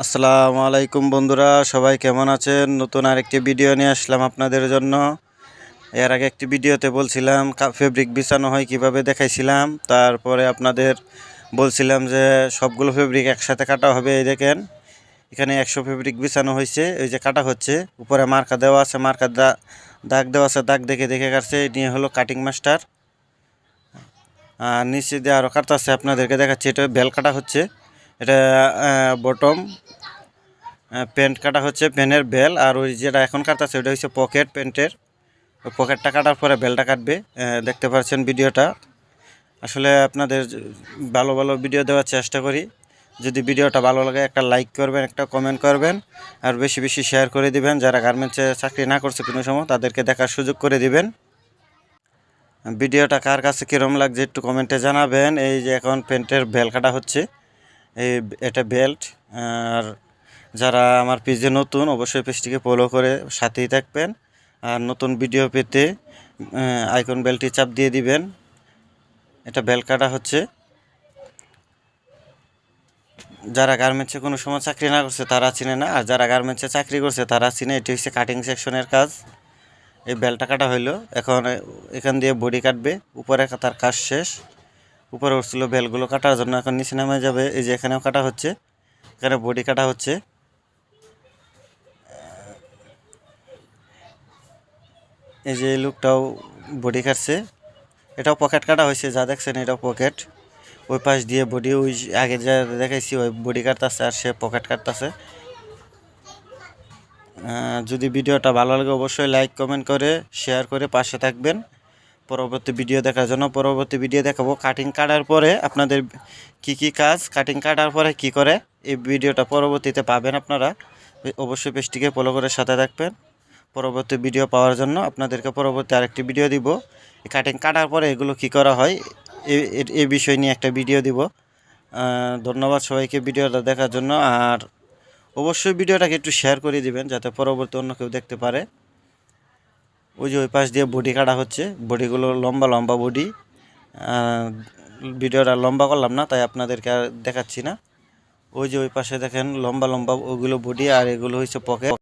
আসসালামু আলাইকুম বন্ধুরা, সবাই কেমন আছেন? নতুন আরেকটি ভিডিও নিয়ে আসলাম আপনাদের জন্য। এর আগে একটি ভিডিওতে বলছিলাম ফেব্রিক বিছানো হয় কিভাবে দেখাইছিলাম। তারপরে আপনাদের বলছিলাম যে সবগুলো ফেব্রিক একসাথে কাটা হবে। এই দেখেন, এখানে 100 ফেব্রিক বিছানো হয়েছে। এই যে কাটা হচ্ছে, উপরে মার্কা দেওয়া আছে, মার্কার দাগ দেওয়া আছে, দাগ দেখে দেখে কাটছে। এই নিয়ে হলো কাটিং মাস্টার। আর নিচে দিয়ে আরও কাটতেছে, আপনাদেরকে দেখাচ্ছি। এটা বেল কাটা হচ্ছে, এটা বটম প্যান্ট কাটা হচ্ছে, প্যান্টের বেল। আর ওই যেটা এখন কাটতেছে ওটা হচ্ছে পকেট প্যান্টের। ওই পকেটটা কাটার পরে বেলটা কাটবে। দেখতে পাচ্ছেন ভিডিওটা। আসলে আপনাদের ভালো ভালো ভিডিও দেওয়ার চেষ্টা করি। যদি ভিডিওটা ভালো লাগে একটা লাইক করবেন, একটা কমেন্ট করবেন, আর বেশি বেশি শেয়ার করে দিবেন। যারা গার্মেন্টসে চাকরি না করছে কোনো সময় তাদেরকে দেখার সুযোগ করে দিবেন। ভিডিওটা কার কাছে কীরকম লাগছে একটু কমেন্টে জানাবেন। এই যে এখন প্যান্টের বেল কাটা হচ্ছে, এটা বেল্ট। আর যারা আমার পেজে নতুন, অবশ্যই পেজটিকে ফলো করে সাথেই থাকবেন। আর নতুন ভিডিও পেতে আইকন বেলটি চাপ দিয়ে দিবেন। এটা বেল কাটা হচ্ছে। যারা গার্মেন্টসে কোনো সময় চাকরি না করছে তারা চিনে না, আর যারা গার্মেন্টসে চাকরি করছে তারা চিনে। এটি হচ্ছে কাটিং সেকশনের কাজ। এই বেলটা কাটা হইলো, এখন এখান দিয়ে বডি কাটবে। উপরে তার কাজ শেষ। উপরে উঠছিল বেলগুলো কাটার জন্য, এখন নিচে নামে যাবে। এই যে এখানেও কাটা হচ্ছে, এখানে বডি কাটা হচ্ছে। এই যে এই লুকটাও বডি কাটছে, এটাও পকেট কাটা হয়েছে। যা দেখছেন এটাও পকেট। ওই পাশ দিয়ে বডি, ওই আগে যা দেখাইছি ওই বডি কাটতেছে, আর সে পকেট কাটতেছে। যদি ভিডিওটা ভালো লাগে অবশ্যই লাইক কমেন্ট করে শেয়ার করে পাশে থাকবেন পরবর্তী ভিডিও দেখার জন্য। পরবর্তী ভিডিও দেখাবো কাটিং কাটার পরে আপনাদের কি কাজ, কাটিং কাটার পরে কি করে। এই ভিডিওটা পরবর্তীতে পাবেন আপনারা। অবশ্যই পেজটিকে ফলো করে সাথে থাকবেন পরবর্তী ভিডিও পাওয়ার জন্য। আপনাদেরকে পরবর্তী আরেকটি ভিডিও দিব, কাটিং কাটার পরে এগুলো কি করা হয় এই বিষয় নিয়ে একটা ভিডিও দিব। ধন্যবাদ সবাইকে ভিডিওটা দেখার জন্য। আর অবশ্যই ভিডিওটাকে একটু শেয়ার করে দিবেন যাতে পরবর্তী অন্য কেউ দেখতে পারে। ওই যে ওই পাশ দিয়ে বডি কাটা হচ্ছে, বডিগুলো লম্বা লম্বা বডি। ভিডিওটা লম্বা করলাম না, তাই আপনাদেরকে আর দেখাচ্ছি না। ওই যে ওই পাশে দেখেন লম্বা লম্বা ওগুলো বডি, আর এগুলো হচ্ছে পকেট।